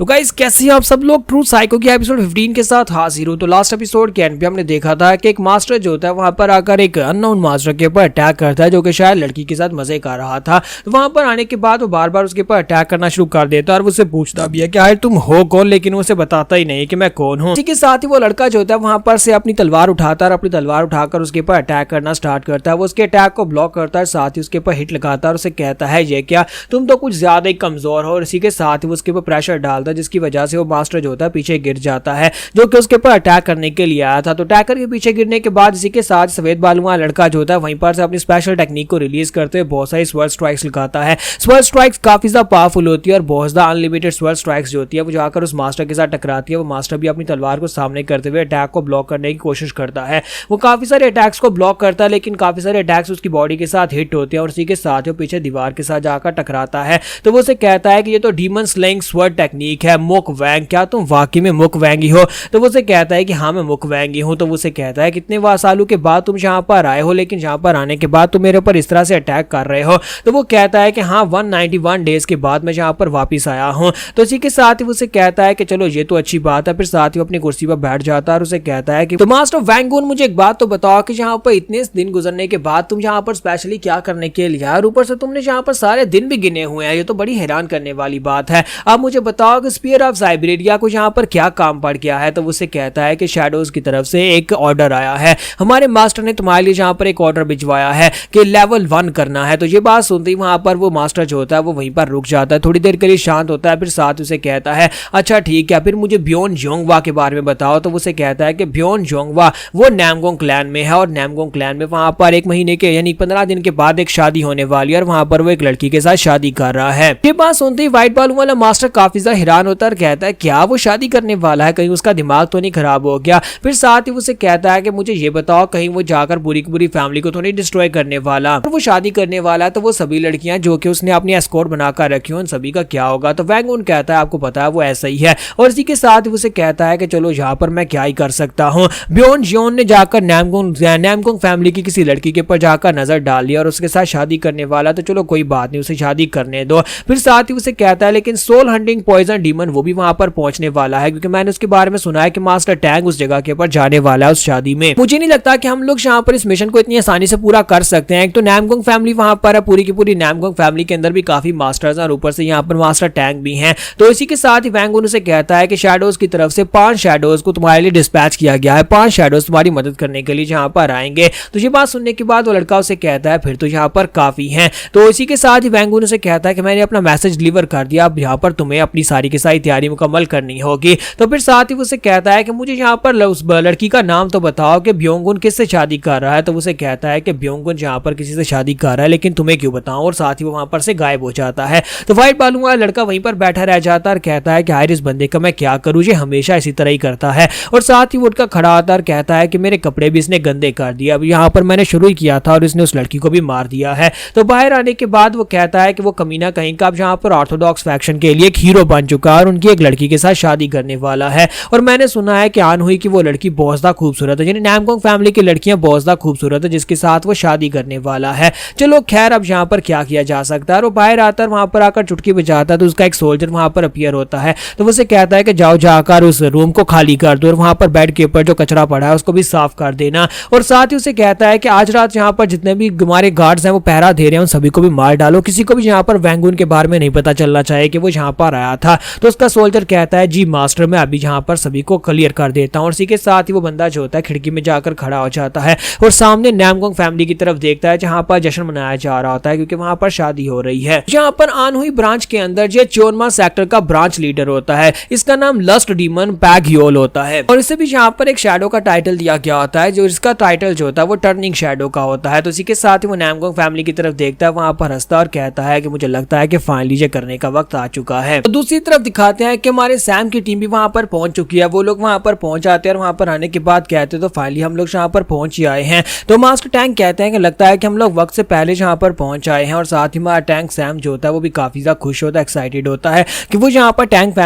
तो गाइस कैसे हैं आप सब लोग। ट्रू साइको की एपिसोड 15 के साथ हाजिर हूं। तो लास्ट एपिसोड के एंड पे हमने देखा था कि एक मास्टर जो होता है वहां पर आकर एक अननोन मास्टर के ऊपर अटैक करता है, जो कि शायद लड़की के साथ मजे कर रहा था। तो वहां पर आने के बाद वो बार बार उसके ऊपर अटैक करना शुरू कर देता है और उससे पूछता भी है कि यार तुम हो कौन, लेकिन उसे बताता ही नहीं कि मैं कौन हूँ। इसी के साथ ही वो लड़का जो होता है वहां पर से अपनी तलवार उठाता है और अपनी तलवार उठाकर उसके ऊपर अटैक करना स्टार्ट करता है। वो उसके अटैक को ब्लॉक करता है, साथ ही उसके ऊपर हिट लगाता है और उसे कहता है ये क्या, तुम तो कुछ ज्यादा ही कमजोर हो। और इसी के साथ ही वो उसके ऊपर प्रेशर डालता है, जिसकी वजह से वो मास्टर जो होता है पीछे गिर जाता है, जो कि उसके ऊपर अटैक करने के लिए आया था। तो अटैकर के पीछे गिरने के बाद इसी के साथ सफेद बालों वाला लड़का जो होता है वहीं पर से अपनी स्पेशल टेक्निक को रिलीज करते हुए बहुत सारी स्वर्ड स्ट्राइक्स लगाता है। स्वर्ड स्ट्राइक्स काफी ज्यादा पावरफुल होती है और बहुत ज्यादा अनलिमिटेड स्वर्ड स्ट्राइक्स जो होती है वो जाकर उस मास्टर के साथ टकराती है। वो मास्टर भी अपनी तलवार को सामने करते हुए अटैक को ब्लॉक करने की कोशिश करता है। वो काफी सारे अटैक्स को ब्लॉक करता है, लेकिन काफी सारे अटैक्स उसकी बॉडी के साथ हिट होते हैं और इसी के साथ वो पीछे दीवार के साथ जाकर टकराता है। तो वो उसे कहता है कि ये तो डीमन स्लेइंग स्वर्ड टेक्निक है, मुक वैंग, क्या तुम वाकई में मुक वैंगी हो? तो वो उसे कहता है कि हाँ मैं मुक वैंगी हूँ। तो वो उसे कहता है कितने सालों के बाद तुम यहाँ पर आए हो, लेकिन यहाँ पर आने के बाद तुम मेरे ऊपर इस तरह से अटैक कर रहे हो? तो वो कहता है कि हाँ 191 डेज के बाद मैं यहाँ पर वापिस आया हूँ। तो इसी के साथ ही उसे कहता है कि चलो ये तो अच्छी बात है। फिर साथ ही अपनी कुर्सी पर बैठ जाता है और उसे कहता है कि तो मास्टर वैंगून मुझे एक बात तो बताओ कि यहाँ पर इतने दिन गुजरने के बाद तुम यहाँ पर स्पेशली क्या करने के लिए, और ऊपर से तुमने यहाँ पर सारे दिन भी गिने हुए हैं, ये तो बड़ी हैरान करने वाली बात है। अब मुझे बताओ कि स्पीयर ऑफ साइबेरिया को यहाँ पर क्या काम पड़ गया है? तो उसे कहता है कि शैडोज की तरफ से एक ऑर्डर आया है, हमारे मास्टर ने तुम्हारे लिए यहाँ पर एक ऑर्डर भिजवाया है कि लेवल 1 करना है। तो ये बात सुनते ही वहां पर वो मास्टर जो होता है वो वहीं पर रुक जाता है, थोड़ी देर के लिए शांत होता है, फिर साथ उसे कहता है अच्छा ठीक है, फिर मुझे ब्योन जोंगवा के बारे में बताओ। तो उसे कहता है कि ब्योन जोंगवा वो नामगोंग क्लैन में है और नामगोंग क्लैन में वहां पर 1 महीने के यानी 15 दिन के बाद एक शादी होने वाली है और वहां पर वो एक लड़की के साथ शादी कर रहा है। ये बात सुनते ही व्हाइट बालों वाला मास्टर काफी ज्यादा हैरान होता है और कहता है क्या वो शादी करने वाला है, कहीं उसका दिमाग तो नहीं खराब हो गया? फिर साथ ही उसे कहता है कि मुझे ये बताओ कहीं वो जाकर पूरी की पूरी फैमिली को तो नहीं डिस्ट्रॉय करने वाला? और वो शादी करने वाला है तो वो सभी लड़कियां जो कि उसने अपनी एस्कॉर्ट बनाकर रखी हो उन सभी का क्या होगा? तो वैंगून कहता है आपको पता है वो ऐसा ही है। और इसी के साथ उसे कहता है कि चलो यहाँ पर मैं क्या ही कर सकता हूँ। ब्योन जियोन ने जाकर नामगोंग फैमिली की किसी लड़की के ऊपर जाकर नजर डाल लिया और उसके साथ शादी करने वाला, तो चलो कोई बात नहीं उसे शादी करने दो। फिर साथ ही उसे कहता है लेकिन सोल हंटिंग पॉइजन डीमन वो भी वहां पर पहुंचने वाला है, क्योंकि मैंने उसके बारे में सुना है कि मास्टर टैंग उस जगह के ऊपर जाने वाला है उस शादी में। मुझे नहीं लगता कि हम लोग यहाँ पर इस मिशन को इतनी आसानी से पूरा कर सकते हैं। एक तो नामगोंग फैमिली वहां पर है, पूरी की पूरी नामगोंग फैमिली के अंदर भी काफी मास्टर्स हैं और ऊपर से यहाँ पर मास्टर टैंग भी हैं। तो इसी के साथ ही वैंगून उसे कहता है कि शैडोज की तरफ से 5 शैडोज को तुम्हारे लिए डिस्पैच किया गया है, 5 शैडोज तुम्हारी मदद करने के लिए यहाँ पर आएंगे। तो ये बात सुनने के बाद वो लड़का उसे कहता है फिर तो यहाँ पर काफी है। तो इसी के साथ ही वैंगून उसे कहता है कि मैंने अपना मैसेज डिलीवर कर दिया, अब यहाँ पर तुम्हें अपनी सारी की सारी तैयारी मुकम्मल करनी होगी। तो फिर साथ ही उसे कहता है कि मुझे यहाँ पर उस लड़की का नाम तो बताओ कि ब्योंगुन किससे शादी कर रहा है? तो उसे कहता है कि ब्योंगुन यहाँ पर किसी से शादी कर रहा है, लेकिन तुम्हें क्यों बताऊं? और साथ ही वो वहां पर से गायब हो जाता है। तो व्हाइट बालों वाला लड़का वहीं पर बैठा रह जाता है और कहता है कि यार इस बंदे का मैं क्या करूं, ये हमेशा इसी तरह ही करता है। और साथ ही वो उठकर खड़ा आता और कहता है कि मेरे कपड़े भी इसने गंदे कर दिए, अब यहाँ पर मैंने शुरू ही किया था और इसने उस लड़की को भी मार दिया है। तो बाहर आने के बाद वो कहता है कि वो कमीना कहीं का अब यहाँ पर ऑर्थोडॉक्स फैक्शन के लिए एक हीरो बन चुका है और उनकी एक लड़की के साथ शादी करने वाला है। और मैंने सुना है कि आन हुई कि वो लड़की बहुत ज्यादा खूबसूरत है, यानी नामगोंग फैमिली की लड़कियां बहुत ज्यादा खूबसूरत है, जिसके साथ वो शादी करने वाला है। चलो खैर अब यहाँ पर क्या किया जा सकता है। वो बाहर आता है, वहां पर आकर चुटकी बजाता है तो उसका एक सोल्जर वहां पर अपीयर होता है। तो वो उसे कहता है कि जाओ जाकर उस रूम को खाली कर दो और वहां पर बेड के ऊपर जो कचरा पड़ा है उसको भी साफ कर देना। और साथ ही उसे कहता है कि आज रात यहाँ पर जितने भी हमारे गार्ड्स हैं वो पहरा दे रहे हैं उन सभी को भी मार डालो, किसी को भी यहाँ पर वैंगून के बारे में नहीं पता चलना चाहिए कि वो यहाँ पर आया था। तो उसका सोल्जर कहता है जी मास्टर मैं अभी यहाँ पर सभी को क्लियर कर देता हूँ। और इसी के साथ ही वो बंदा जो होता है खिड़की में जाकर खड़ा हो जाता है और सामने नामगोंग फैमिली की तरफ देखता है जहाँ पर जश्न मनाया जा रहा होता है, क्योंकि वहां पर शादी हो रही है। यहाँ पर आन हुई ब्रांच के अंदर जो चोरमा सेक्टर का ब्रांच लीडर होता है, इसका नाम लस्ट डीमन पैगयोल होता है और इसे भी यहाँ पर एक शैडो का टाइटल दिया गया होता है, जो इसका टाइटल जो होता है वो टर्निंग शैडो का होता है। तो इसी के साथ ही वो नामगोंग फैमिली की तरफ देखता है, वहां पर हंसता और कहता है कि मुझे लगता है कि फाइनली ये करने का वक्त आ चुका है। तो दूसरी तरफ दिखाते हैं कि हमारे सैम की टीम भी वहां पर पहुंच चुकी है। वो लोग वहां पर पहुंच जाते हैं और वहां पर आने के बाद कहते हैं तो फाइनली हम लोग यहाँ पर पहुंच ही आए हैं। तो मास्टर टैंक कहते हैं कि लगता है कि हम लोग वक्त से पहले यहाँ पर पहुंच आए हैं। और साथ ही हमारा टैंक सैम जो होता है वो भी काफी ज्यादा खुश होता है, एक्साइटेड होता है कि वो यहाँ पर टैंक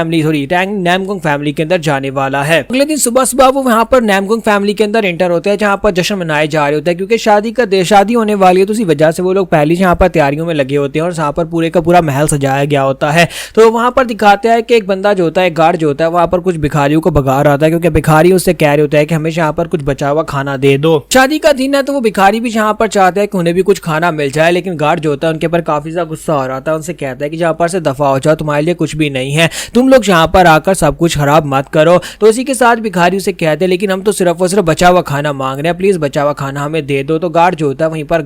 नामगोंग फैमिली के अंदर जाने वाला है। अगले दिन सुबह सुबह वो वहाँ पर नामगोंग फैमिली के अंदर एंटर होते हैं, जहाँ पर जश्न मनाए जा रहे होते हैं, क्योंकि शादी होने वाली है। तो इसी वजह से वो लोग पहले यहाँ पर तैयारियों में लगे होते हैं और यहाँ पर पूरे का पूरा महल सजाया गया होता है। तो वहाँ पर दिखाते दिखाते हैं कि एक बंदा जो होता है, गार्ड जो होता है, वहां पर कुछ भिखारियों को भगा रहा था क्योंकि भिखारी उससे कह रहे होता है कि हमेशा यहाँ पर कुछ बचा हुआ खाना दे दो। शादी का दिन है तो वो भिखारी भी यहाँ पर चाहते हैं कि उन्हें भी कुछ खाना मिल जाए, लेकिन गार्ड जो होता है उनके ऊपर काफी ज्यादा गुस्सा हो रहा था। उनसे कहता है कि यहाँ पर से दफा हो जाओ, तुम्हारे लिए कुछ भी नहीं है, तुम लोग यहाँ पर आकर सब कुछ खराब मत करो। तो इसी के साथ भिखारी उसे कहते हैं लेकिन हम तो सिर्फ और सिर्फ बचा हुआ खाना मांग रहे हैं, प्लीज बचा हुआ खाना हमें दे दो। तो गार्ड जो होता है वहीं पर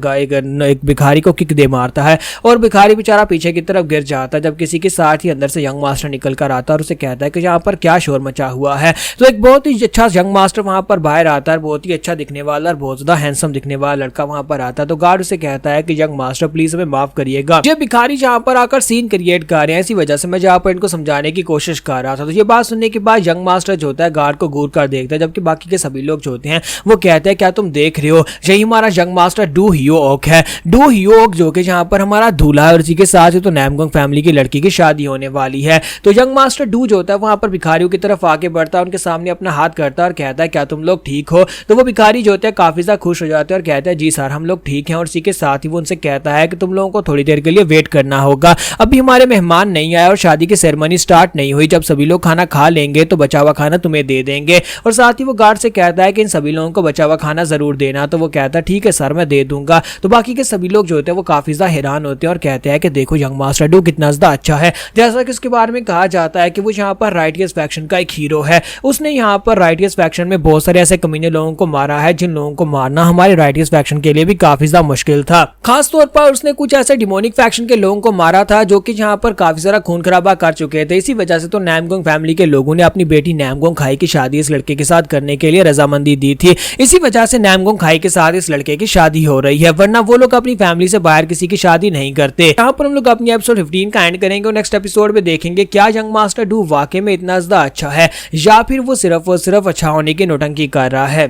एक भिखारी को किक दे मारता है और भिखारी बेचारा पीछे की तरफ गिर जाता है। जब किसी के साथ ही अंदर से यंग मास्टर निकल कर आता है और उसे कहता है कि यहाँ पर क्या शोर मचा हुआ है। तो एक बहुत ही अच्छा यंग मास्टर वहां पर बाहर आता है, बहुत ही अच्छा दिखने वाला और बहुत ज्यादा हैंडसम दिखने वाला लड़का वहां पर आता है। तो गार्ड उसे कहता है कि यंग मास्टर प्लीज हमें माफ करिएगा, ये भिखारी जहाँ पर आकर सीन क्रिएट कर रहे हैं, इसी वजह से मैं जहाँ पर इनको समझाने की कोशिश कर रहा था। तो ये बात सुनने के बाद यंग मास्टर जो होता है गार्ड को घूर कर देखता है, जबकि बाकी के सभी लोग जो होते हैं वो कहते हैं क्या तुम देख रहे हो, यही हमारा यंग मास्टर डू हियो ओक है। डू हियो ओक जो कि यहाँ पर हमारा दूल्हा है और इसी के साथ ही तो नामगोंग फैमिली की लड़की की शादी होने वाली है। तो यंग मास्टर डू जो होता है वहां पर भिखारियों की तरफ आगे बढ़ता है, उनके सामने अपना हाथ करता है और कहता है क्या तुम लोग ठीक हो। तो वो भिखारी जो होते हैं काफी ज्यादा खुश हो जाते हैं और कहते हैं जी सर हम लोग ठीक हैं। और इसी के साथ ही वो उनसे कहता है कि तुम लोगों को थोड़ी देर के लिए वेट करना होगा, अभी हमारे मेहमान नहीं आए और शादी की सेरेमनी स्टार्ट नहीं हुई, जब सभी लोग खाना खा लेंगे तो बचा हुआ खाना तुम्हें दे देंगे। और साथ ही वो गार्ड से कहता है कि इन सभी लोगों को बचा हुआ खाना जरूर देना। तो वो कहता है ठीक है सर मैं दे दूंगा। तो बाकी के सभी लोग जो होते हैं वो काफी ज्यादा हैरान होते हैं और कहते हैं कि देखो यंग मास्टर डू कितना ज्यादा अच्छा है। जैसा कि इसके बारे में कहा जाता है कि वो यहाँ पर राइटियस फैक्शन का एक हीरो है, उसने यहाँ पर राइटियस फैक्शन में बहुत सारे ऐसे कमीने लोगों को मारा है जिन लोगों को मारना हमारे राइटियस फैक्शन के लिए भी काफी ज्यादा मुश्किल था। खास तौर पर उसने कुछ ऐसे डिमोनिक फैक्शन के लोगों को मारा था जो कि यहाँ पर काफी सारा खून खराबा कर चुके थे। इसी वजह से तो नामगोंग फैमिली के लोगों ने अपनी बेटी नामगोंग खाई की शादी इस लड़के के साथ करने के लिए रजामंदी दी थी। इसी वजह से नामगोंग खाई के साथ इस लड़के की शादी हो रही है, वरना वो लोग अपनी फैमिली से बाहर किसी की शादी नहीं करते। यहाँ पर हम लोग अपनी एपिसोड 15 का एंड करेंगे और नेक्स्ट एपिसोड में देखेंगे क्या यंग मास्टर डू वाकई में इतना ज्यादा अच्छा है या फिर वो सिर्फ और सिर्फ अच्छा होने की नौटंकी कर रहा है।